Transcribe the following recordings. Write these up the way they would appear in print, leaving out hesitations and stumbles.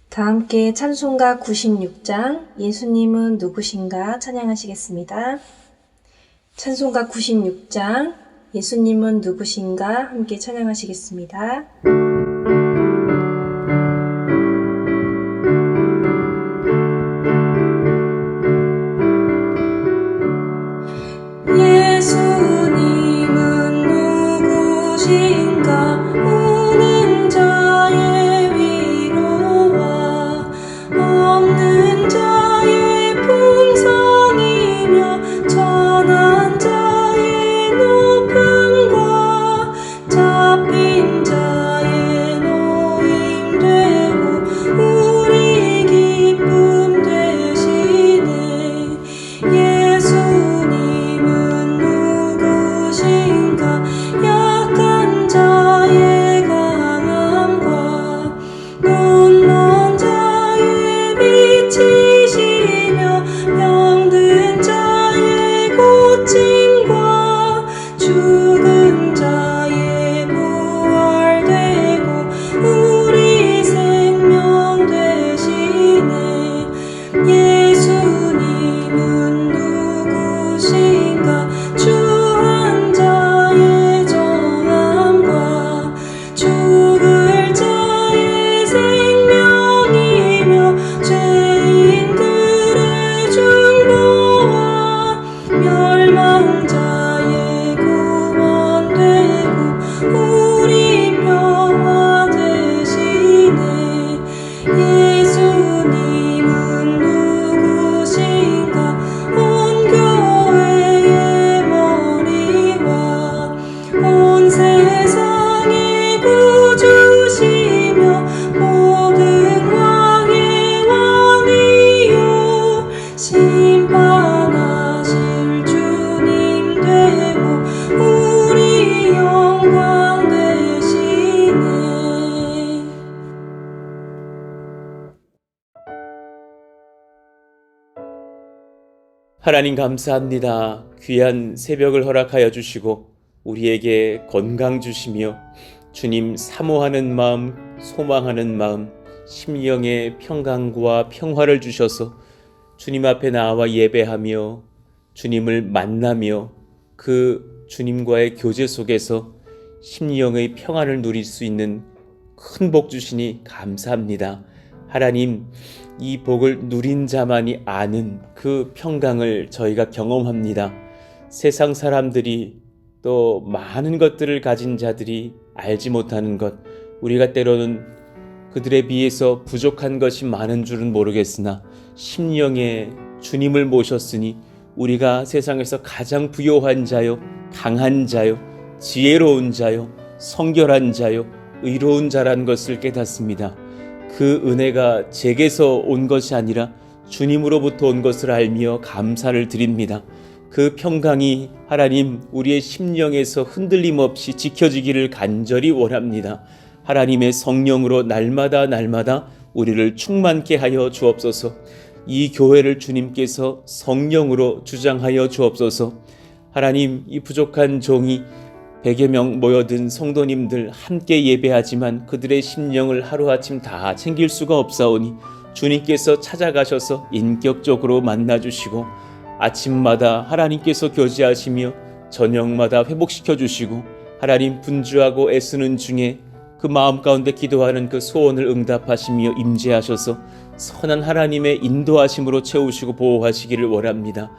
다 함께 찬송가 96장 예수님은 누구신가 찬양하시겠습니다. 찬송가 96장 예수님은 누구신가 함께 찬양하시겠습니다. 예수님은 누구신가 우는 자의 위로와 없는 자의 풍성이며 천한 자의 높음과 잡힌 자의 노임 되고 우리 기쁨 되시네. 예수님은 누구신가 약한 자의 강함과 눈먼 자의 빛이시며 병든 자의 고침과 죽은 자의 부활되고 우리 생명 되시네. 예수님은 누구신가 주한 자의 정함과 죽을 자의 생명이며 죄인들의 중보와 멸망자의 구원되고 우리 평화 되시네. 예수님은 누구신가 온 교회의 머리와 온 세상의 구주시며 모든 왕의 왕이요 심판하실 주님 되고 우리 영광 되시네. 하나님 감사합니다. 귀한 새벽을 허락하여 주시고 우리에게 건강 주시며 주님 사모하는 마음, 소망하는 마음, 심령의 평강과 평화를 주셔서 주님 앞에 나와 예배하며 주님을 만나며 그 주님과의 교제 속에서 심령의 평안을 누릴 수 있는 큰 복 주시니 감사합니다. 하나님, 이 복을 누린 자만이 아는 그 평강을 저희가 경험합니다. 세상 사람들이 또 많은 것들을 가진 자들이 알지 못하는 것, 우리가 때로는 그들에 비해서 부족한 것이 많은 줄은 모르겠으나 심령에 주님을 모셨으니 우리가 세상에서 가장 부요한 자요, 강한 자요, 지혜로운 자요, 성결한 자요, 의로운 자라는 것을 깨닫습니다. 그 은혜가 제게서 온 것이 아니라 주님으로부터 온 것을 알며 감사를 드립니다. 그 평강이 하나님 우리의 심령에서 흔들림 없이 지켜지기를 간절히 원합니다. 하나님의 성령으로 날마다 우리를 충만케 하여 주옵소서. 이 교회를 주님께서 성령으로 주장하여 주옵소서. 하나님, 이 부족한 종이 100여 명 모여든 성도님들 함께 예배하지만 그들의 심령을 하루아침 다 챙길 수가 없사오니 주님께서 찾아가셔서 인격적으로 만나주시고 아침마다 하나님께서 교제하시며 저녁마다 회복시켜 주시고 하나님 분주하고 애쓰는 중에 그 마음 가운데 기도하는 그 소원을 응답하시며 임재하셔서 선한 하나님의 인도하심으로 채우시고 보호하시기를 원합니다.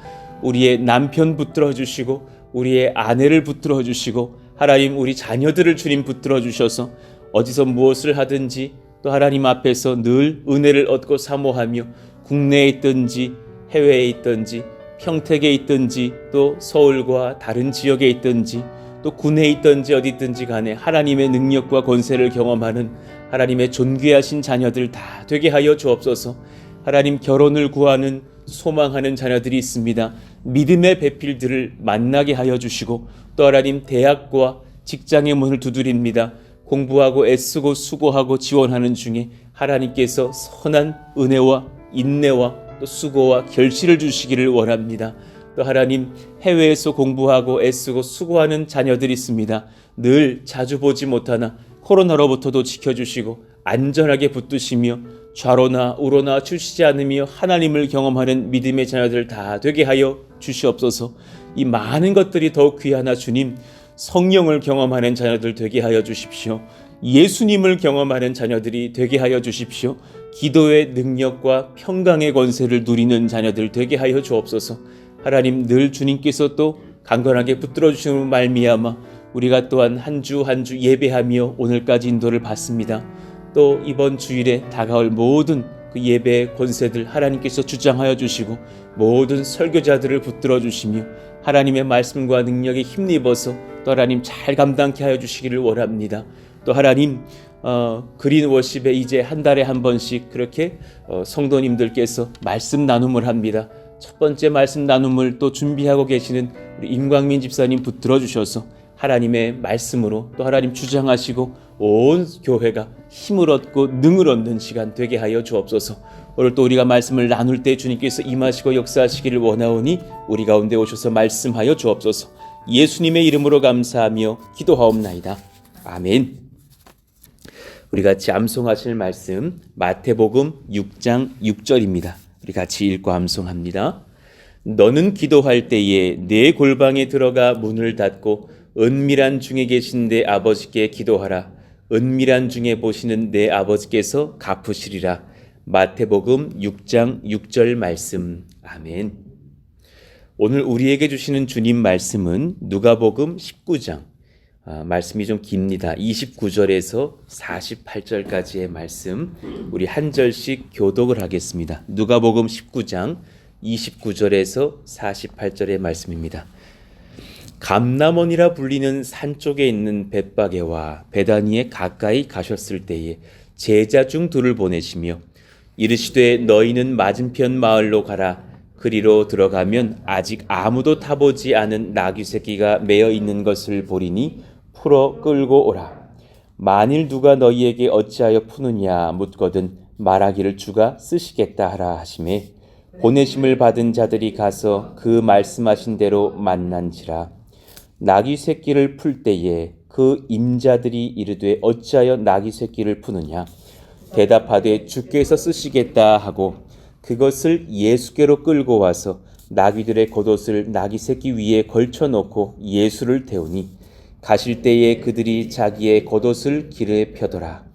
우리의 남편 붙들어 주시고 우리의 아내를 붙들어 주시고 하나님 우리 자녀들을 주님 붙들어 주셔서 어디서 무엇을 하든지 또 하나님 앞에서 늘 은혜를 얻고 사모하며 국내에 있든지 해외에 있든지 평택에 있든지 또 서울과 다른 지역에 있든지 또 군에 있든지 어디 있든지 간에 하나님의 능력과 권세를 경험하는 하나님의 존귀하신 자녀들 다 되게 하여 주옵소서. 하나님 결혼을 구하는 소망하는 자녀들이 있습니다. 믿음의 배필들을 만나게 하여 주시고 또 하나님 대학과 직장의 문을 두드립니다. 공부하고 애쓰고 수고하고 지원하는 중에 하나님께서 선한 은혜와 인내와 또 수고와 결실을 주시기를 원합니다. 또 하나님 해외에서 공부하고 애쓰고 수고하는 자녀들이 있습니다. 늘 자주 보지 못하나 코로나로부터도 지켜주시고 안전하게 붙드시며 좌로나 우로나 주시지 않으며 하나님을 경험하는 믿음의 자녀들 다 되게 하여 주시옵소서. 이 많은 것들이 더욱 귀하나 주님, 성령을 경험하는 자녀들 되게 하여 주십시오. 예수님을 경험하는 자녀들이 되게 하여 주십시오. 기도의 능력과 평강의 권세를 누리는 자녀들 되게 하여 주옵소서. 하나님, 늘 주님께서 또 강건하게 붙들어 주시는 말미암아 우리가 또한 한 주 한 주 예배하며 오늘까지 인도를 받습니다. 또 이번 주일에 다가올 모든 그 예배의 권세들 하나님께서 주장하여 주시고 모든 설교자들을 붙들어 주시며 하나님의 말씀과 능력에 힘입어서 또 하나님 잘 감당케 하여 주시기를 원합니다. 또 하나님, 그린 워십에 이제 한 달에 한 번씩 그렇게 성도님들께서 말씀 나눔을 합니다. 첫 번째 말씀 나눔을 또 준비하고 계시는 우리 임광민 집사님 붙들어 주셔서 하나님의 말씀으로 또 하나님 주장하시고 온 교회가 힘을 얻고 능을 얻는 시간 되게 하여 주옵소서. 오늘 또 우리가 말씀을 나눌 때 주님께서 임하시고 역사하시기를 원하오니 우리 가운데 오셔서 말씀하여 주옵소서. 예수님의 이름으로 감사하며 기도하옵나이다. 아멘. 우리 같이 암송하실 말씀 마태복음 6장 6절입니다. 우리 같이 읽고 암송합니다. 너는 기도할 때에 내 골방에 들어가 문을 닫고 은밀한 중에 계신 내 아버지께 기도하라. 은밀한 중에 보시는 내 아버지께서 갚으시리라. 마태복음 6장 6절 말씀. 아멘. 오늘 우리에게 주시는 주님 말씀은 누가복음 19장. 말씀이 좀 깁니다. 29절에서 48절까지의 말씀, 우리 한 절씩 교독을 하겠습니다. 누가복음 19장 29절에서 48절의 말씀입니다. 감람원이라 불리는 산 쪽에 있는 벳바게와 베다니에 가까이 가셨을 때에 제자 중 둘을 보내시며 이르시되 너희는 맞은편 마을로 가라. 그리로 들어가면 아직 아무도 타보지 않은 나귀 새끼가 매어 있는 것을 보리니 풀어 끌고 오라. 만일 누가 너희에게 어찌하여 푸느냐 묻거든 말하기를 주가 쓰시겠다 하라 하시매 보내심을 받은 자들이 가서 그 말씀하신 대로 만난지라. 나귀 새끼를 풀 때에 그 임자들이 이르되 어찌하여 나귀 새끼를 푸느냐 대답하되 주께서 쓰시겠다 하고 그것을 예수께로 끌고 와서 나귀들의 겉옷을 나귀 새끼 위에 걸쳐놓고 예수를 태우니 가실 때에 그들이 자기의 겉옷을 길에 펴더라.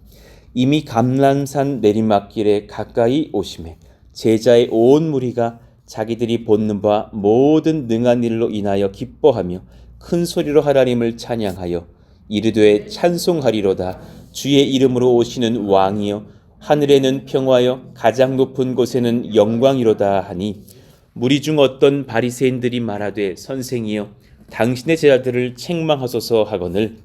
이미 감람산 내리막길에 가까이 오심에 제자의 온 무리가 자기들이 보는 바 모든 능한 일로 인하여 기뻐하며 큰 소리로 하나님을 찬양하여 이르되 찬송하리로다. 주의 이름으로 오시는 왕이여 하늘에는 평화여 가장 높은 곳에는 영광이로다 하니 무리 중 어떤 바리새인들이 말하되 선생이여 당신의 제자들을 책망하소서 하거늘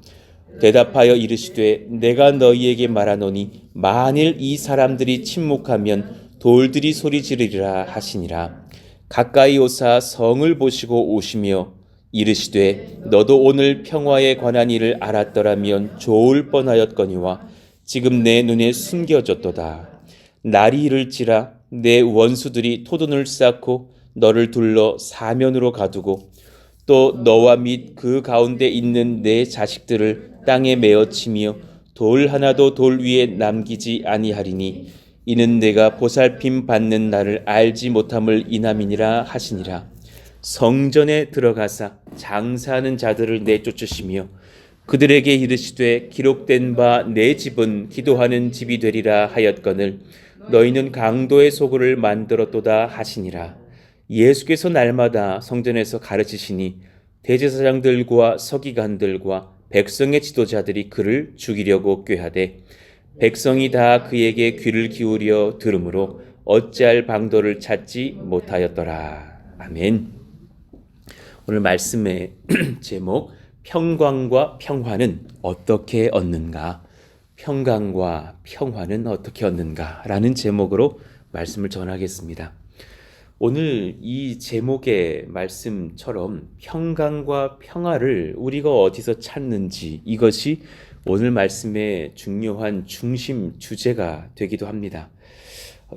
대답하여 이르시되 내가 너희에게 말하노니 만일 이 사람들이 침묵하면 돌들이 소리 지르리라 하시니라. 가까이 오사 성을 보시고 오시며 이르시되 너도 오늘 평화에 관한 일을 알았더라면 좋을 뻔하였거니와 지금 내 눈에 숨겨졌도다. 날이 이를지라 내 원수들이 토둔을 쌓고 너를 둘러 사면으로 가두고 또 너와 및 그 가운데 있는 내 자식들을 땅에 메어치며 돌 하나도 돌 위에 남기지 아니하리니 이는 내가 보살핌 받는 날을 알지 못함을 인함이니라 하시니라. 성전에 들어가사 장사하는 자들을 내쫓으시며 그들에게 이르시되 기록된 바 내 집은 기도하는 집이 되리라 하였거늘 너희는 강도의 소굴을 만들었도다 하시니라. 예수께서 날마다 성전에서 가르치시니 대제사장들과 서기관들과 백성의 지도자들이 그를 죽이려고 꾀하되 백성이 다 그에게 귀를 기울여 들으므로 어찌할 방도를 찾지 못하였더라. 아멘. 오늘 말씀의 제목 평강과 평화는 어떻게 얻는가? 평강과 평화는 어떻게 얻는가? 라는 제목으로 말씀을 전하겠습니다. 오늘 이 제목의 말씀처럼 평강과 평화를 우리가 어디서 찾는지 이것이 오늘 말씀의 중요한 중심 주제가 되기도 합니다.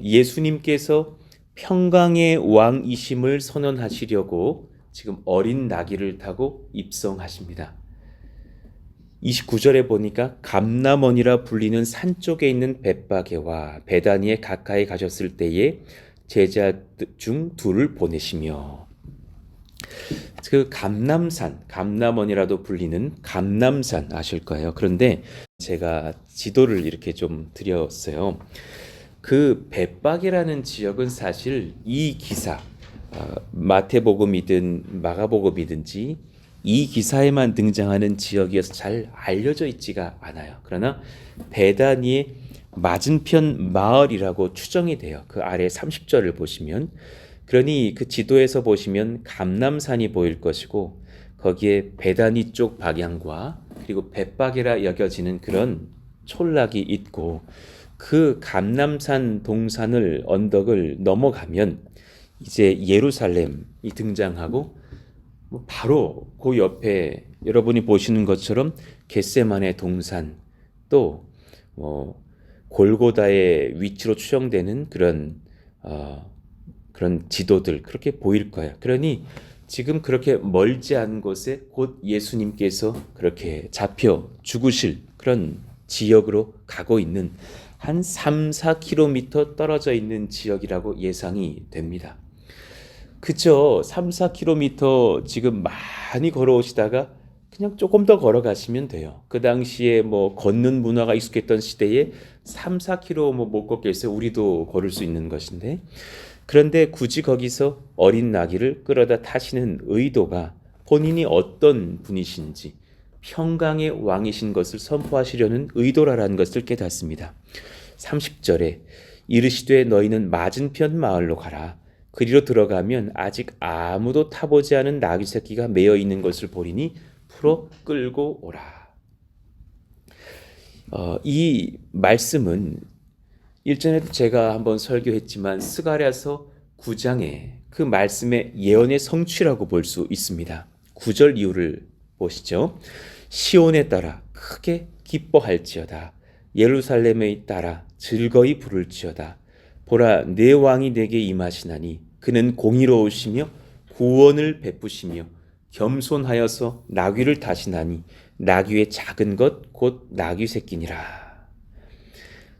예수님께서 평강의 왕이심을 선언하시려고 지금 어린 나귀를 타고 입성하십니다. 29절에 보니까 감람원이라 불리는 산 쪽에 있는 벳바게와 베다니에 가까이 가셨을 때에 제자 중 둘을 보내시며, 그 감람산, 감람원이라도 불리는 감람산 아실 거예요. 그런데 제가 지도를 이렇게 좀 드렸어요. 그 벳바게라는 지역은 사실 이 기사, 마태복음이든 마가복음이든지 이 기사에만 등장하는 지역이어서 잘 알려져 있지가 않아요. 그러나 베다니의 맞은편 마을이라고 추정이 돼요. 그 아래 30절을 보시면, 그러니 그 지도에서 보시면 감람산이 보일 것이고 거기에 베다니 쪽 방향과 그리고 벳바게라 여겨지는 그런 촌락이 있고, 그 감람산 동산을 언덕을 넘어가면 이제 예루살렘이 등장하고, 바로 그 옆에 여러분이 보시는 것처럼 겟세마네 동산, 또 골고다의 위치로 추정되는 그런 지도들 그렇게 보일 거예요. 그러니 지금 그렇게 멀지 않은 곳에 곧 예수님께서 그렇게 잡혀 죽으실 그런 지역으로 가고 있는 한 3-4km 떨어져 있는 지역이라고 예상이 됩니다. 그쵸? 3-4km 지금 많이 걸어오시다가 그냥 조금 더 걸어가시면 돼요. 그 당시에 걷는 문화가 익숙했던 시대에 3-4km 못 걷겠어요. 우리도 걸을 수 있는 것인데. 그런데 굳이 거기서 어린 나귀를 끌어다 타시는 의도가 본인이 어떤 분이신지, 평강의 왕이신 것을 선포하시려는 의도라는 것을 깨닫습니다. 30절에 이르시되 너희는 맞은편 마을로 가라. 그리로 들어가면 아직 아무도 타보지 않은 나귀 새끼가 매어 있는 것을 보리니 풀어 끌고 오라. 이 말씀은 일전에도 제가 한번 설교했지만 스가랴서 9장에 그 말씀의 예언의 성취라고 볼 수 있습니다. 9절 이유를 보시죠. 시온에 따라 크게 기뻐할지어다. 예루살렘에 따라 즐거이 부를지어다. 보라, 내 왕이 내게 임하시나니 그는 공의로우시며 구원을 베푸시며 겸손하여서 나귀를 타시나니 나귀의 작은 것 곧 나귀 새끼니라.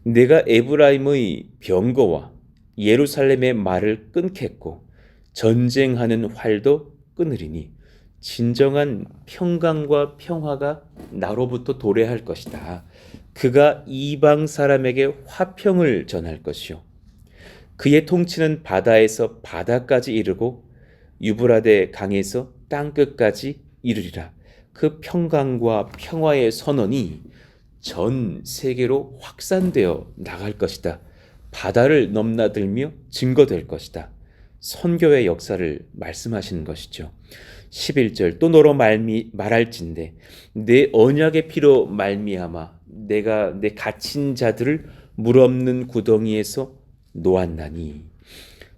내가 에브라임의 병거와 예루살렘의 말을 끊겠고 전쟁하는 활도 끊으리니 진정한 평강과 평화가 나로부터 도래할 것이다. 그가 이방 사람에게 화평을 전할 것이요 그의 통치는 바다에서 바다까지 이르고 유브라데 강에서 땅끝까지 이르리라. 그 평강과 평화의 선언이 전 세계로 확산되어 나갈 것이다. 바다를 넘나들며 증거될 것이다. 선교의 역사를 말씀하시는 것이죠. 11절 또 너로 말할진대 내 언약의 피로 말미암아 내가 내 갇힌 자들을 물 없는 구덩이에서 놓았나니.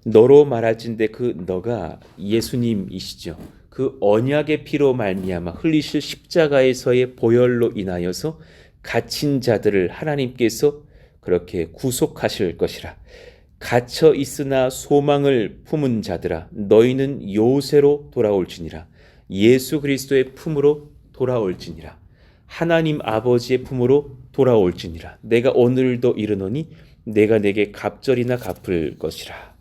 너로 말할진대 그 너가 예수님이시죠. 그 언약의 피로 말미암아 흘리실 십자가에서의 보혈로 인하여서 갇힌 자들을 하나님께서 그렇게 구속하실 것이라. 갇혀 있으나 소망을 품은 자들아 너희는 요새로 돌아올지니라. 예수 그리스도의 품으로 돌아올지니라. 하나님 아버지의 품으로 돌아올지니라. 내가 오늘도 이르노니 내가 내게 갑절이나 갚을 것이라.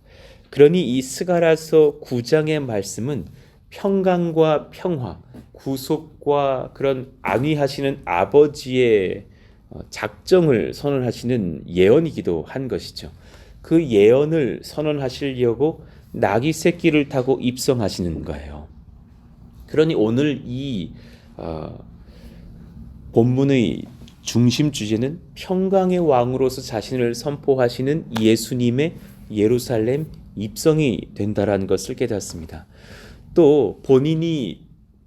그러니 이 스가랴서 9장의 말씀은 평강과 평화, 구속과 그런 안위하시는 아버지의 작정을 선언하시는 예언이기도 한 것이죠. 그 예언을 선언하시려고 나귀 새끼를 타고 입성하시는 거예요. 그러니 오늘 이 본문의 중심 주제는 평강의 왕으로서 자신을 선포하시는 예수님의 예루살렘 입성이 된다라는 것을 깨닫습니다. 또 본인이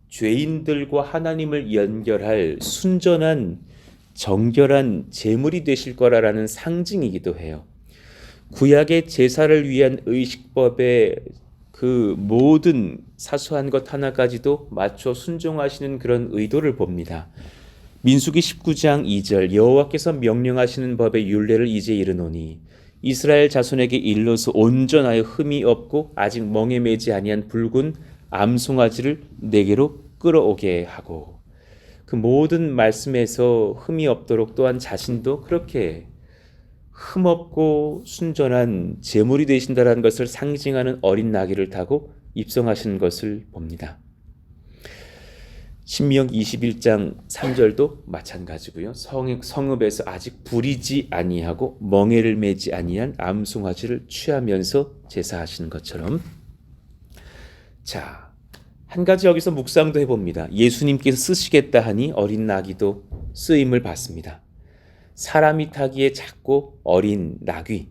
죄인들과 하나님을 연결할 순전한 정결한 제물이 되실 거라는 상징이기도 해요. 구약의 제사를 위한 의식법의 그 모든 사소한 것 하나까지도 맞춰 순종하시는 그런 의도를 봅니다. 민수기 19장 2절 여호와께서 명령하시는 법의 율례를 이제 이르노니 이스라엘 자손에게 일러서 온전하여 흠이 없고 아직 멍에 매지 아니한 붉은 암송아지를 내게로 끌어오게 하고. 그 모든 말씀에서 흠이 없도록 또한 자신도 그렇게 흠없고 순전한 제물이 되신다라는 것을 상징하는 어린 나귀를 타고 입성하시는 것을 봅니다. 신명기 21장 3절도 마찬가지고요. 성읍에서 아직 부리지 아니하고 멍에를 매지 아니한 암송아지를 취하면서 제사하시는 것처럼, 자, 한 가지 여기서 묵상도 해봅니다. 예수님께서 쓰시겠다 하니 어린 나귀도 쓰임을 받습니다. 사람이 타기에 작고 어린 나귀,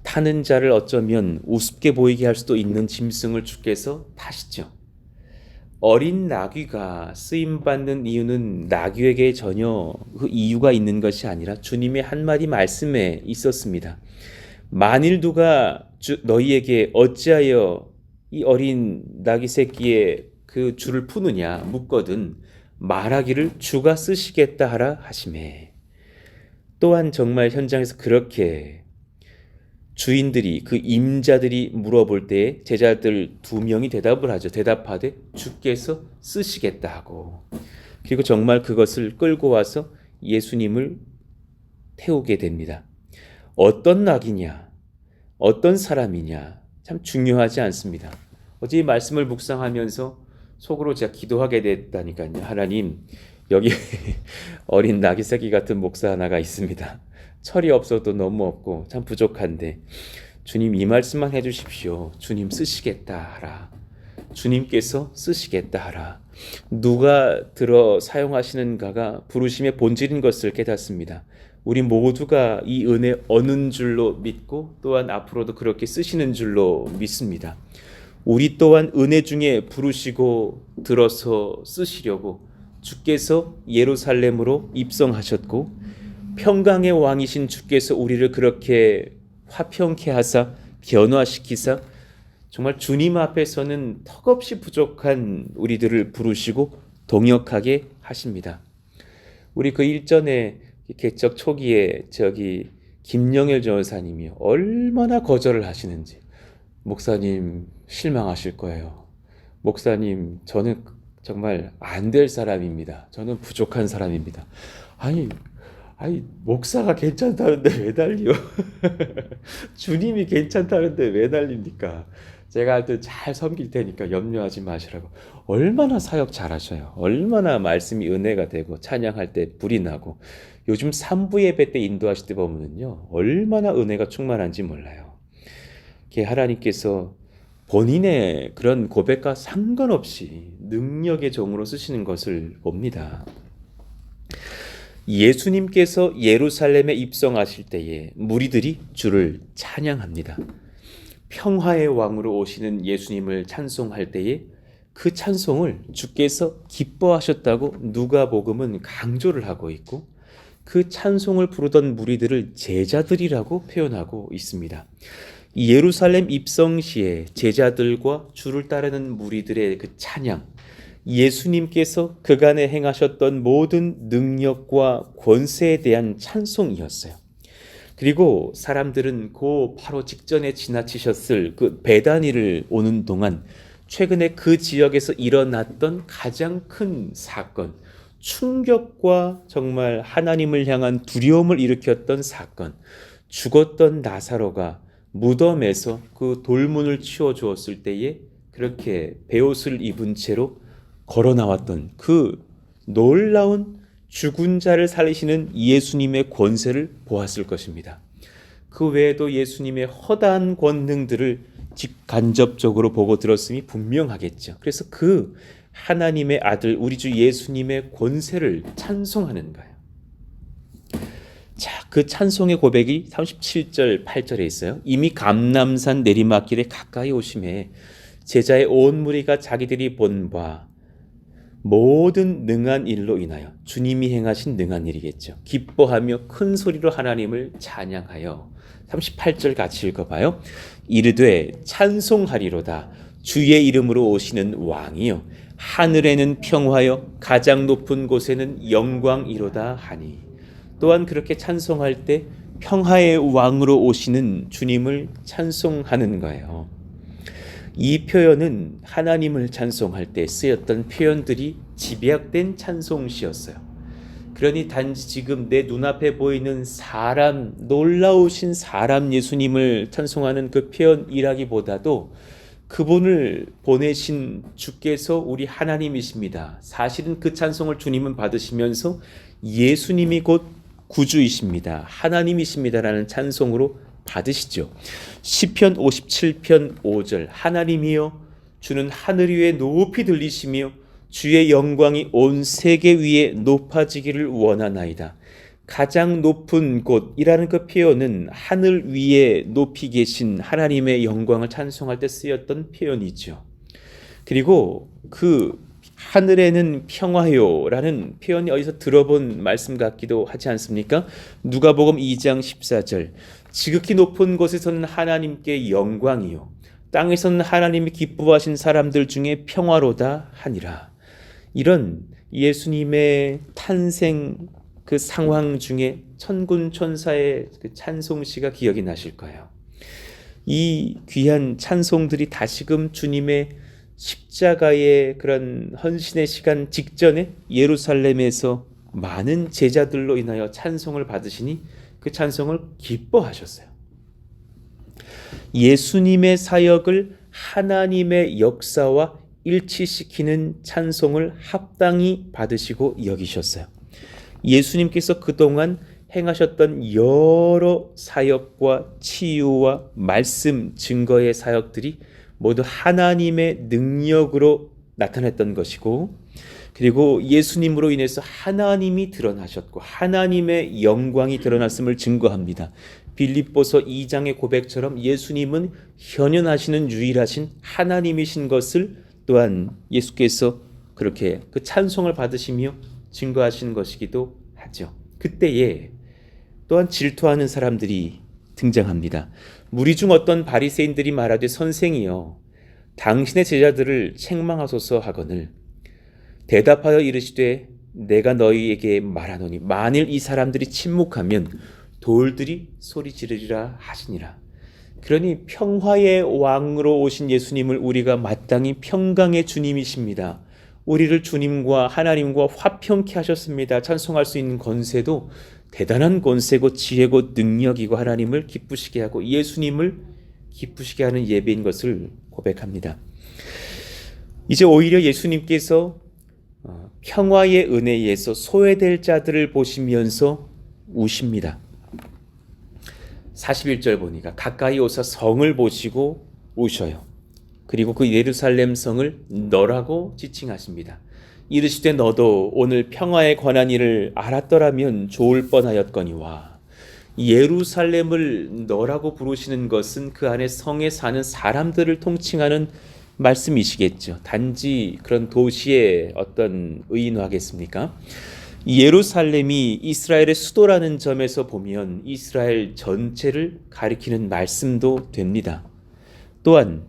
타는 자를 어쩌면 우습게 보이게 할 수도 있는 짐승을 주께서 타시죠. 어린 나귀가 쓰임받는 이유는 나귀에게 전혀 그 이유가 있는 것이 아니라 주님의 한마디 말씀에 있었습니다. 만일 누가 너희에게 어찌하여 이 어린 나귀 새끼의 그 줄을 푸느냐 묻거든 말하기를 주가 쓰시겠다 하라 하시매. 또한 정말 현장에서 그렇게 주인들이 그 임자들이 물어볼 때 제자들 2명이 대답을 하죠. 대답하되 주께서 쓰시겠다 하고, 그리고 정말 그것을 끌고 와서 예수님을 태우게 됩니다. 어떤 낙이냐, 어떤 사람이냐 참 중요하지 않습니다. 어제 이 말씀을 묵상하면서 속으로 제가 기도하게 됐다니까요. 하나님, 여기 어린 나귀 새끼 같은 목사 하나가 있습니다. 철이 없어도 너무 없고 참 부족한데 주님 이 말씀만 해주십시오. 주님 쓰시겠다 하라. 주님께서 쓰시겠다 하라. 누가 들어 사용하시는가가 부르심의 본질인 것을 깨닫습니다. 우리 모두가 이 은혜 얻는 줄로 믿고 또한 앞으로도 그렇게 쓰시는 줄로 믿습니다. 우리 또한 은혜 중에 부르시고 들어서 쓰시려고 주께서 예루살렘으로 입성하셨고 평강의 왕이신 주께서 우리를 그렇게 화평케 하사 변화시키사 정말 주님 앞에서는 턱없이 부족한 우리들을 부르시고 동역하게 하십니다. 우리 그 일전에 개척 초기에 김영일 전사님이 얼마나 거절을 하시는지, 목사님 실망하실 거예요. 목사님, 저는 정말 안 될 사람입니다. 저는 부족한 사람입니다. 아니 목사가 괜찮다는데 왜 달려? 주님이 괜찮다는데 왜 달립니까? 제가 하여튼 잘 섬길 테니까 염려하지 마시라고. 얼마나 사역 잘하셔요. 얼마나 말씀이 은혜가 되고 찬양할 때 불이 나고, 요즘 3부 예배 때 인도하실 때 보면요 얼마나 은혜가 충만한지 몰라요. 하나님께서 본인의 그런 고백과 상관없이 능력의 종으로 쓰시는 것을 봅니다. 예수님께서 예루살렘에 입성하실 때에 무리들이 주를 찬양합니다. 평화의 왕으로 오시는 예수님을 찬송할 때에 그 찬송을 주께서 기뻐하셨다고 누가복음은 강조를 하고 있고, 그 찬송을 부르던 무리들을 제자들이라고 표현하고 있습니다. 예루살렘 입성 시에 제자들과 주를 따르는 무리들의 그 찬양, 예수님께서 그간에 행하셨던 모든 능력과 권세에 대한 찬송이었어요. 그리고 사람들은 바로 직전에 지나치셨을 그 베다니를 오는 동안 최근에 그 지역에서 일어났던 가장 큰 사건, 충격과 정말 하나님을 향한 두려움을 일으켰던 사건, 죽었던 나사로가 무덤에서 그 돌문을 치워주었을 때에 그렇게 베옷을 입은 채로 걸어 나왔던 그 놀라운 죽은 자를 살리시는 예수님의 권세를 보았을 것입니다. 그 외에도 예수님의 허다한 권능들을 직간접적으로 보고 들었음이 분명하겠죠. 그래서 그 하나님의 아들 우리 주 예수님의 권세를 찬송하는 거예요. 자, 그 찬송의 고백이 37절 8절에 있어요. 이미 감람산 내리막길에 가까이 오심에 제자의 온 무리가 자기들이 본 바 모든 능한 일로 인하여, 주님이 행하신 능한 일이겠죠, 기뻐하며 큰 소리로 하나님을 찬양하여, 38절 같이 읽어봐요. 이르되 찬송하리로다 주의 이름으로 오시는 왕이요 하늘에는 평화여 가장 높은 곳에는 영광이로다 하니. 또한 그렇게 찬송할 때 평화의 왕으로 오시는 주님을 찬송하는 거예요. 이 표현은 하나님을 찬송할 때 쓰였던 표현들이 집약된 찬송시였어요. 그러니 단지 지금 내 눈앞에 보이는 사람, 놀라우신 사람 예수님을 찬송하는 그 표현이라기보다도 그분을 보내신 주께서 우리 하나님이십니다. 사실은 그 찬송을 주님은 받으시면서 예수님이 곧 구주이십니다. 하나님이십니다라는 찬송으로 받으시죠. 시편 57편 5절 하나님이여 주는 하늘 위에 높이 들리시며 주의 영광이 온 세계 위에 높아지기를 원하나이다. 가장 높은 곳이라는 그 표현은 하늘 위에 높이 계신 하나님의 영광을 찬송할 때 쓰였던 표현이죠. 그리고 그 하늘에는 평화요라는 표현이 어디서 들어본 말씀 같기도 하지 않습니까? 누가복음 2장 14절 지극히 높은 곳에서는 하나님께 영광이요 땅에서는 하나님이 기뻐하신 사람들 중에 평화로다 하니라. 이런 예수님의 탄생 그 상황 중에 천군 천사의 그 찬송시가 기억이 나실 거예요. 이 귀한 찬송들이 다시금 주님의 십자가의 그런 헌신의 시간 직전에 예루살렘에서 많은 제자들로 인하여 찬송을 받으시니 그 찬송을 기뻐하셨어요. 예수님의 사역을 하나님의 역사와 일치시키는 찬송을 합당히 받으시고 여기셨어요. 예수님께서 그동안 행하셨던 여러 사역과 치유와 말씀 증거의 사역들이 모두 하나님의 능력으로 나타났던 것이고, 그리고 예수님으로 인해서 하나님이 드러나셨고 하나님의 영광이 드러났음을 증거합니다. 빌립보서 2장의 고백처럼 예수님은 현현하시는 유일하신 하나님이신 것을 또한 예수께서 그렇게 그 찬송을 받으시며 증거하시는 것이기도 하죠. 그때에 또한 질투하는 사람들이 등장합니다. 무리 중 어떤 바리새인들이 말하되 선생이여 당신의 제자들을 책망하소서 하거늘 대답하여 이르시되 내가 너희에게 말하노니 만일 이 사람들이 침묵하면 돌들이 소리 지르리라 하시니라. 그러니 평화의 왕으로 오신 예수님을 우리가 마땅히 평강의 주님이십니다. 우리를 주님과 하나님과 화평케 하셨습니다. 찬송할 수 있는 권세도 대단한 권세고 지혜고 능력이고 하나님을 기쁘시게 하고 예수님을 기쁘시게 하는 예배인 것을 고백합니다. 이제 오히려 예수님께서 평화의 은혜에서 소외될 자들을 보시면서 우십니다. 41절 보니까 가까이 오사 성을 보시고 우셔요. 그리고 그 예루살렘 성을 너라고 지칭하십니다. 이르시되 너도 오늘 평화에 관한 일을 알았더라면 좋을 뻔하였거니와. 예루살렘을 너라고 부르시는 것은 그 안에 성에 사는 사람들을 통칭하는 말씀이시겠죠. 단지 그런 도시의 어떤 의인화겠습니까? 예루살렘이 이스라엘의 수도라는 점에서 보면 이스라엘 전체를 가리키는 말씀도 됩니다. 또한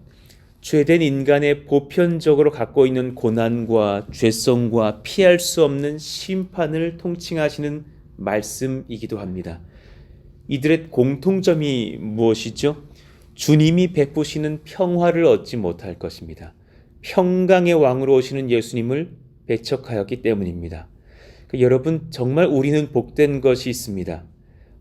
죄된 인간의 보편적으로 갖고 있는 고난과 죄성과 피할 수 없는 심판을 통칭하시는 말씀이기도 합니다. 이들의 공통점이 무엇이죠? 주님이 베푸시는 평화를 얻지 못할 것입니다. 평강의 왕으로 오시는 예수님을 배척하였기 때문입니다. 여러분 정말 우리는 복된 것이 있습니다.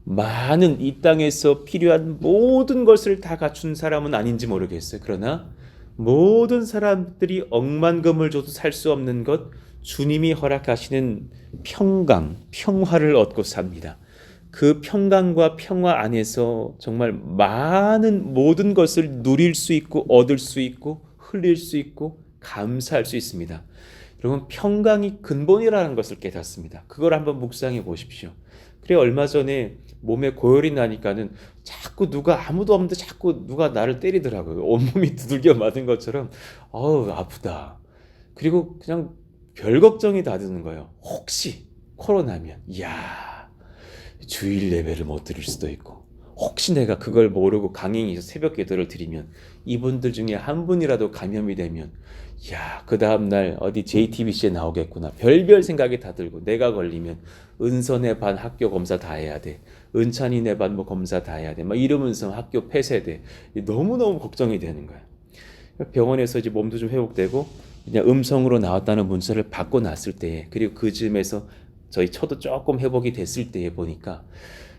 많은 이 땅에서 필요한 모든 것을 다 갖춘 사람은 아닌지 모르겠어요. 그러나 모든 사람들이 억만금을 줘도 살 수 없는 것 주님이 허락하시는 평강, 평화를 얻고 삽니다. 그 평강과 평화 안에서 정말 많은 모든 것을 누릴 수 있고 얻을 수 있고 흘릴 수 있고 감사할 수 있습니다. 여러분 평강이 근본이라는 것을 깨닫습니다. 그걸 한번 묵상해 보십시오. 그래 얼마 전에 몸에 고열이 나니까는 자꾸 누가 아무도 없는데 자꾸 누가 나를 때리더라고요. 온몸이 두들겨 맞은 것처럼 아프다. 그리고 그냥 별 걱정이 다 드는 거예요. 혹시 코로나면 주일 예배를 못 드릴 수도 있고 혹시 내가 그걸 모르고 강행해서 새벽 기도를 드리면 이분들 중에 한 분이라도 감염이 되면 그 다음날 어디 JTBC에 나오겠구나. 별별 생각이 다 들고 내가 걸리면 은선의 반 학교 검사 다 해야 돼. 은찬이네 반 검사 다 해야 돼. 막 이러면서 학교 폐쇄돼. 너무너무 걱정이 되는 거야. 병원에서 이제 몸도 좀 회복되고 그냥 음성으로 나왔다는 문자를 받고 났을 때, 그리고 그 즈음에서 저도 조금 회복이 됐을 때에 보니까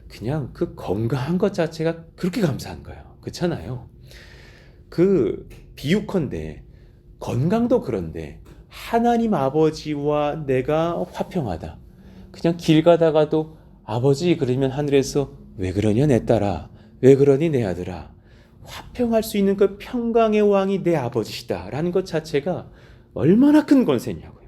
그냥 그 건강한 것 자체가 그렇게 감사한 거예요. 그렇잖아요. 그 비유컨대 건강도 그런데 하나님 아버지와 내가 화평하다. 그냥 길 가다가도 아버지 그러면 하늘에서 왜 그러냐 내 딸아, 왜 그러니 내 아들아, 화평할 수 있는 그 평강의 왕이 내 아버지시다라는 것 자체가 얼마나 큰 권세냐고요.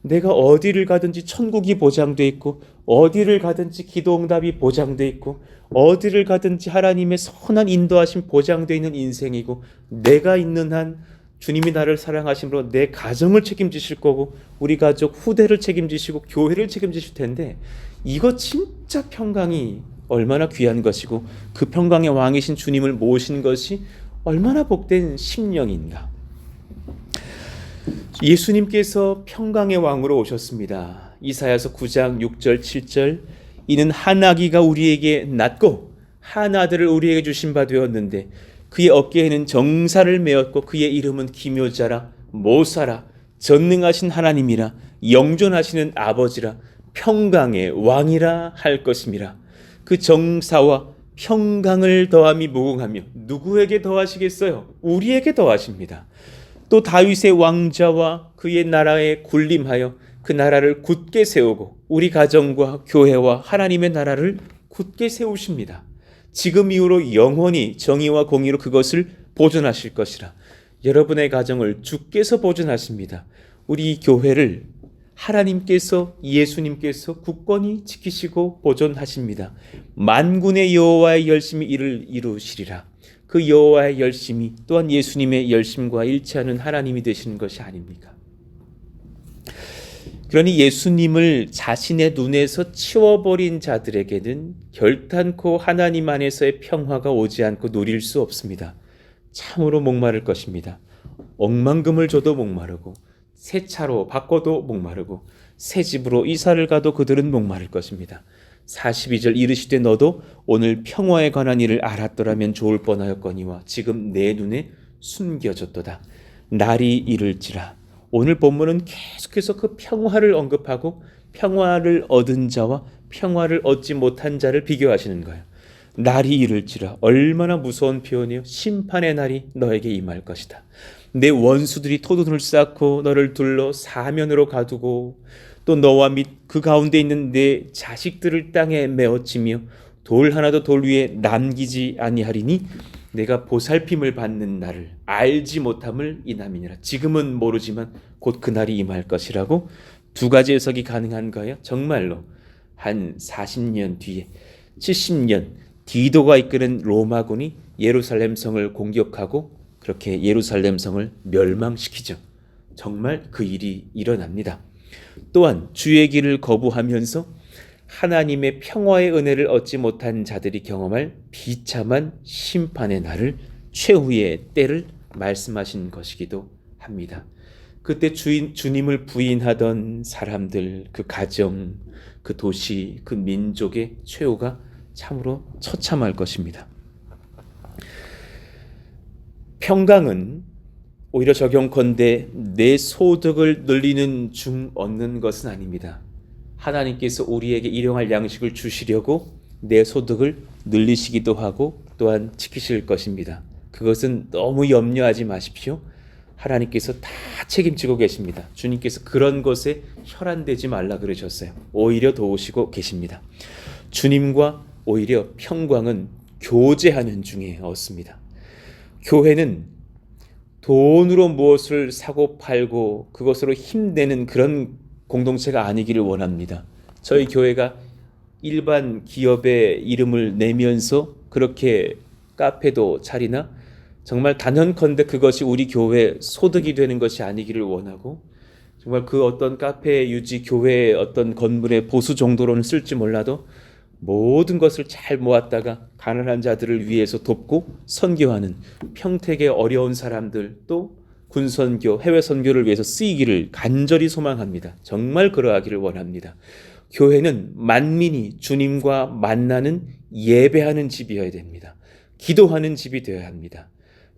내가 어디를 가든지 천국이 보장돼 있고, 어디를 가든지 기도응답이 보장돼 있고, 어디를 가든지 하나님의 선한 인도하심 보장돼 있는 인생이고, 내가 있는 한 주님이 나를 사랑하심으로 내 가정을 책임지실 거고, 우리 가족 후대를 책임지시고 교회를 책임지실 텐데, 이거 진짜 평강이 얼마나 귀한 것이고, 그 평강의 왕이신 주님을 모신 것이 얼마나 복된 심령인가. 예수님께서 평강의 왕으로 오셨습니다. 이사야서 9장 6절 7절, 이는 한 아기가 우리에게 낳고 한 아들을 우리에게 주신 바 되었는데 그의 어깨에는 정사를 메었고 그의 이름은 기묘자라, 모사라, 전능하신 하나님이라, 영존하시는 아버지라, 평강의 왕이라 할 것임이라. 그 정사와 평강을 더함이 무궁하며 누구에게 더하시겠어요? 우리에게 더하십니다. 또 다윗의 왕자와 그의 나라에 군림하여 그 나라를 굳게 세우고 우리 가정과 교회와 하나님의 나라를 굳게 세우십니다. 지금 이후로 영원히 정의와 공의로 그것을 보존하실 것이라. 여러분의 가정을 주께서 보존하십니다. 우리 교회를 하나님께서, 예수님께서 굳건히 지키시고 보존하십니다. 만군의 여호와의 열심히 이를 이루시리라. 그 여호와의 열심이 또한 예수님의 열심과 일치하는 하나님이 되시는 것이 아닙니까? 그러니 예수님을 자신의 눈에서 치워버린 자들에게는 결탄코 하나님 안에서의 평화가 오지 않고 누릴 수 없습니다. 참으로 목마를 것입니다. 억만금을 줘도 목마르고, 새 차로 바꿔도 목마르고, 새 집으로 이사를 가도 그들은 목마를 것입니다. 42절, 이르시되 너도 오늘 평화에 관한 일을 알았더라면 좋을 뻔하였거니와 지금 내 눈에 숨겨졌도다. 날이 이를지라. 오늘 본문은 계속해서 그 평화를 언급하고 평화를 얻은 자와 평화를 얻지 못한 자를 비교하시는 거예요. 날이 이를지라. 얼마나 무서운 표현이에요. 심판의 날이 너에게 임할 것이다. 내 원수들이 토둔을 쌓고 너를 둘러 사면으로 가두고, 또 너와 및 그 가운데 있는 내 자식들을 땅에 메어치며 돌 하나도 돌 위에 남기지 아니하리니 내가 보살핌을 받는 날을 알지 못함을 이남이니라. 지금은 모르지만 곧 그날이 임할 것이라고. 두 가지 해석이 가능한가요? 정말로 한 40년 뒤에, 70년 디도가 이끄는 로마군이 예루살렘 성을 공격하고 그렇게 예루살렘 성을 멸망시키죠. 정말 그 일이 일어납니다. 또한 주의 길을 거부하면서 하나님의 평화의 은혜를 얻지 못한 자들이 경험할 비참한 심판의 날을, 최후의 때를 말씀하신 것이기도 합니다. 그때 주님을 부인하던 사람들, 그 가정, 그 도시, 그 민족의 최후가 참으로 처참할 것입니다. 평강은 오히려 적용컨대 내 소득을 늘리는 중 얻는 것은 아닙니다. 하나님께서 우리에게 일용할 양식을 주시려고 내 소득을 늘리시기도 하고 또한 지키실 것입니다. 그것은 너무 염려하지 마십시오. 하나님께서 다 책임지고 계십니다. 주님께서 그런 것에 혈안되지 말라 그러셨어요. 오히려 도우시고 계십니다. 주님과 오히려 평강은 교제하는 중에 얻습니다. 교회는 돈으로 무엇을 사고 팔고 그것으로 힘내는 그런 공동체가 아니기를 원합니다. 저희 교회가 일반 기업의 이름을 내면서 그렇게 카페도 차리나 정말 단언컨대 그것이 우리 교회 소득이 되는 것이 아니기를 원하고, 정말 그 어떤 카페 유지, 교회의 어떤 건물의 보수 정도로는 쓸지 몰라도 모든 것을 잘 모았다가 가난한 자들을 위해서 돕고 선교하는, 평택의 어려운 사람들, 또 군선교, 해외 선교를 위해서 쓰이기를 간절히 소망합니다. 정말 그러하기를 원합니다. 교회는 만민이 주님과 만나는, 예배하는 집이어야 됩니다. 기도하는 집이 되어야 합니다.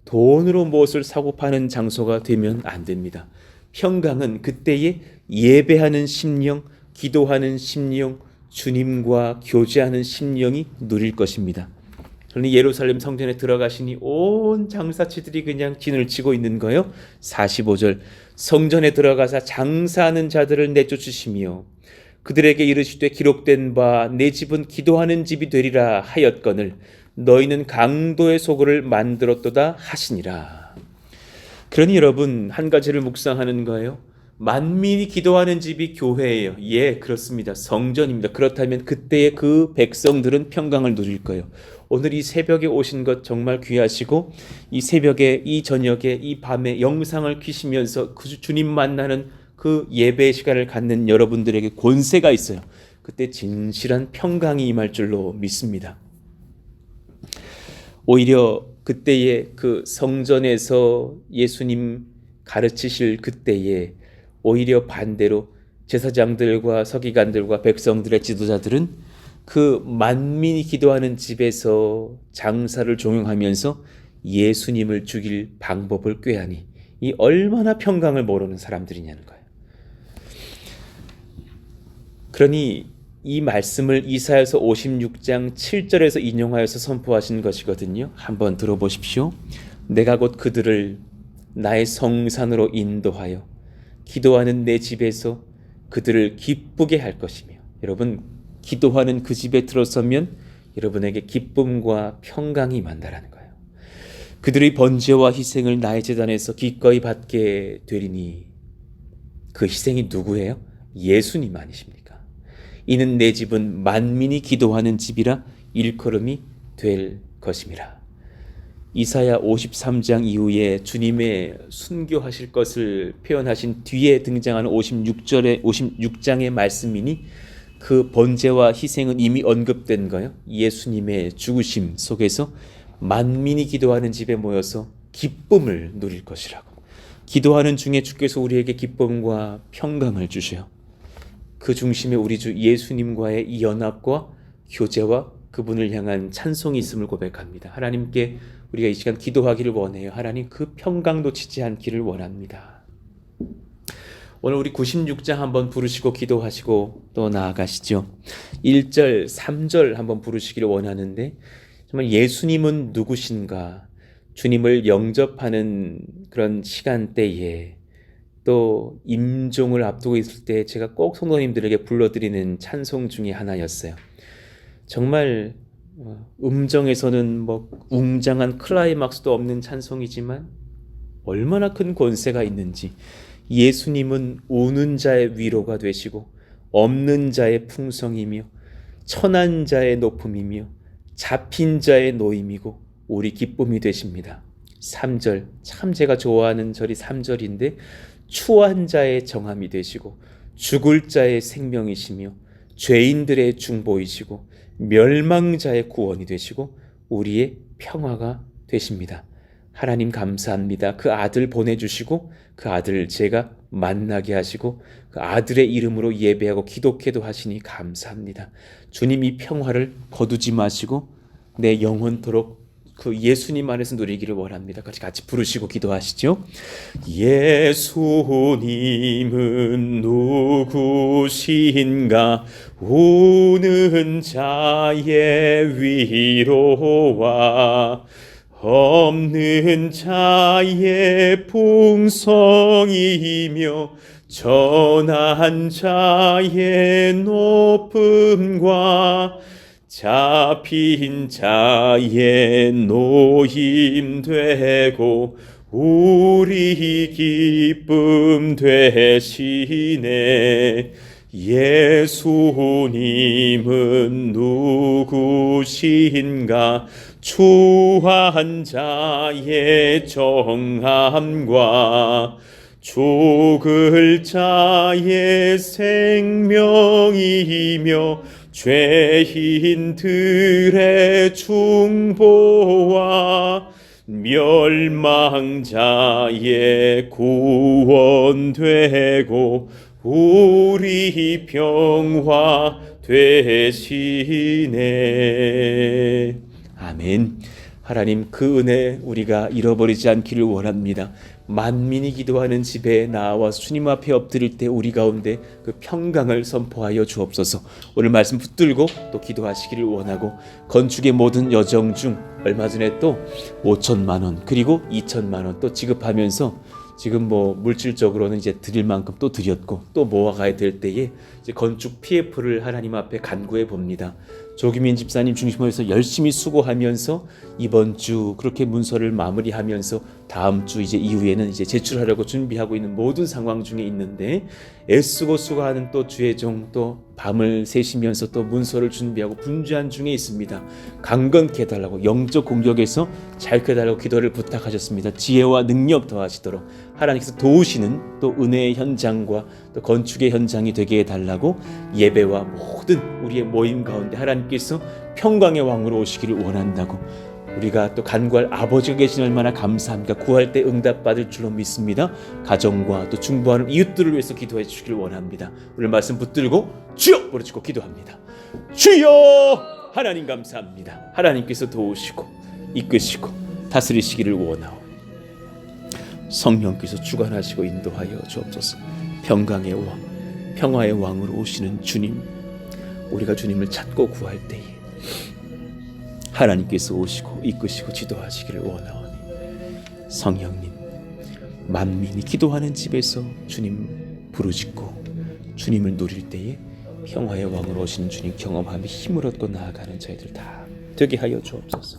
돈으로 무엇을 사고 파는 장소가 되면 안 됩니다. 평강은 그때의 예배하는 심령, 기도하는 심령, 주님과 교제하는 심령이 누릴 것입니다. 그러니 예루살렘 성전에 들어가시니 온 장사치들이 그냥 진을 치고 있는 거예요. 45절 성전에 들어가사 장사하는 자들을 내쫓으시며 그들에게 이르시되 기록된 바 내 집은 기도하는 집이 되리라 하였거늘 너희는 강도의 소굴을 만들었도다 하시니라. 그러니 여러분 한 가지를 묵상하는 거예요. 만민이 기도하는 집이 교회예요. 예, 그렇습니다. 성전입니다. 그렇다면 그때의 그 백성들은 평강을 누릴 거예요. 오늘 이 새벽에 오신 것 정말 귀하시고 이 새벽에 이 저녁에 이 밤에 영상을 켜시면서 그 주님 만나는 그 예배의 시간을 갖는 여러분들에게 권세가 있어요. 그때 진실한 평강이 임할 줄로 믿습니다. 오히려 그때의 그 성전에서 예수님 가르치실 그때에 오히려 반대로 제사장들과 서기관들과 백성들의 지도자들은 그 만민이 기도하는 집에서 장사를 종용하면서 예수님을 죽일 방법을 꾀하니 이 얼마나 평강을 모르는 사람들이냐는 거예요. 그러니 이 말씀을 이사야서 56장 7절에서 인용하여서 선포하신 것이거든요. 한번 들어보십시오. 내가 곧 그들을 나의 성산으로 인도하여 기도하는 내 집에서 그들을 기쁘게 할 것이며, 여러분 기도하는 그 집에 들어서면 여러분에게 기쁨과 평강이 임한다라는 거예요. 그들의 번제와 희생을 나의 제단에서 기꺼이 받게 되리니, 그 희생이 누구예요? 예수님 아니십니까? 이는 내 집은 만민이 기도하는 집이라 일컬음이 될 것임이라. 이사야 53장 이후에 주님의 순교하실 것을 표현하신 뒤에 등장하는 56장의 말씀이니 그 번제와 희생은 이미 언급된 거예요. 예수님의 죽으심 속에서 만민이 기도하는 집에 모여서 기쁨을 누릴 것이라고. 기도하는 중에 주께서 우리에게 기쁨과 평강을 주셔요. 그 중심에 우리 주 예수님과의 이 연합과 교제와 그분을 향한 찬송이 있음을 고백합니다. 하나님께 우리가 이 시간 기도하기를 원해요. 하나님 그 평강 놓치지 않기를 원합니다. 오늘 우리 96장 한번 부르시고 기도하시고 또 나아가시죠. 1절, 3절 한번 부르시기를 원하는데, 정말 예수님은 누구신가? 주님을 영접하는 그런 시간대에 또 임종을 앞두고 있을 때 제가 꼭 성도님들에게 불러드리는 찬송 중에 하나였어요. 정말 음정에서는 웅장한 클라이막스도 없는 찬송이지만 얼마나 큰 권세가 있는지, 예수님은 우는 자의 위로가 되시고 없는 자의 풍성이며 천한 자의 높음이며 잡힌 자의 노임이고 우리 기쁨이 되십니다. 3절, 참 제가 좋아하는 절이 3절인데 추한 자의 정함이 되시고 죽을 자의 생명이시며 죄인들의 중보이시고 멸망자의 구원이 되시고 우리의 평화가 되십니다. 하나님 감사합니다. 그 아들 보내주시고 그 아들 제가 만나게 하시고 그 아들의 이름으로 예배하고 기독회도 하시니 감사합니다. 주님 이 평화를 거두지 마시고 내 영원토록 그 예수님 안에서 누리기를 원합니다. 같이 부르시고 기도하시죠. 예수님은 누구신가? 우는 자의 위로와 없는 자의 풍성이며 전한 자의 높음과 잡힌 자의 노임 되고 우리 기쁨 되시네. 예수님은 누구신가? 추한 자의 정함과 죽을 자의 생명이며 죄인들의 중보와 멸망자의 구원되고 우리 평화 되시네. 아멘. 하나님 그 은혜 우리가 잃어버리지 않기를 원합니다. 만민이 기도하는 집에 나와서 주님 앞에 엎드릴 때 우리 가운데 그 평강을 선포하여 주옵소서. 오늘 말씀 붙들고 또 기도하시기를 원하고, 건축의 모든 여정 중 얼마 전에 또 5천만 원 그리고 2천만 원 또 지급하면서 지금 뭐 물질적으로는 이제 드릴 만큼 또 드렸고 또 모아가야 될 때에 이제 건축 PF를 하나님 앞에 간구해 봅니다. 조기민 집사님 중심으로 해서 열심히 수고하면서 이번 주 그렇게 문서를 마무리하면서 다음 주 이제 이후에는 이제 제출하려고 준비하고 있는 모든 상황 중에 있는데, 애쓰고 수고하는 또 주의 종 또 밤을 새시면서 또 문서를 준비하고 분주한 중에 있습니다. 강건케 해달라고, 영적 공격에서 잘 해달라고 기도를 부탁하셨습니다. 지혜와 능력 더하시도록 하나님께서 도우시는 또 은혜의 현장과 또 건축의 현장이 되게 해달라고, 예배와 모든 우리의 모임 가운데 하나님께서 평강의 왕으로 오시기를 원한다고, 우리가 또 간구할 아버지가 계신 얼마나 감사합니까? 구할 때 응답받을 줄로 믿습니다. 가정과 또 중보하는 이웃들을 위해서 기도해 주시기를 원합니다. 오늘 말씀 붙들고 주여 부르짖고 기도합니다. 주여! 하나님 감사합니다. 하나님께서 도우시고 이끄시고 다스리시기를 원하오. 성령께서 주관하시고 인도하여 주옵소서. 평강의 왕, 평화의 왕으로 오시는 주님, 우리가 주님을 찾고 구할 때에 하나님께서 오시고 이끄시고 지도하시기를 원하오니, 성령님, 만민이 기도하는 집에서 주님 부르짖고 주님을 누릴 때에 평화의 왕으로 오시는 주님 경험하며 힘을 얻고 나아가는 저희들 다 되게 하여 주옵소서.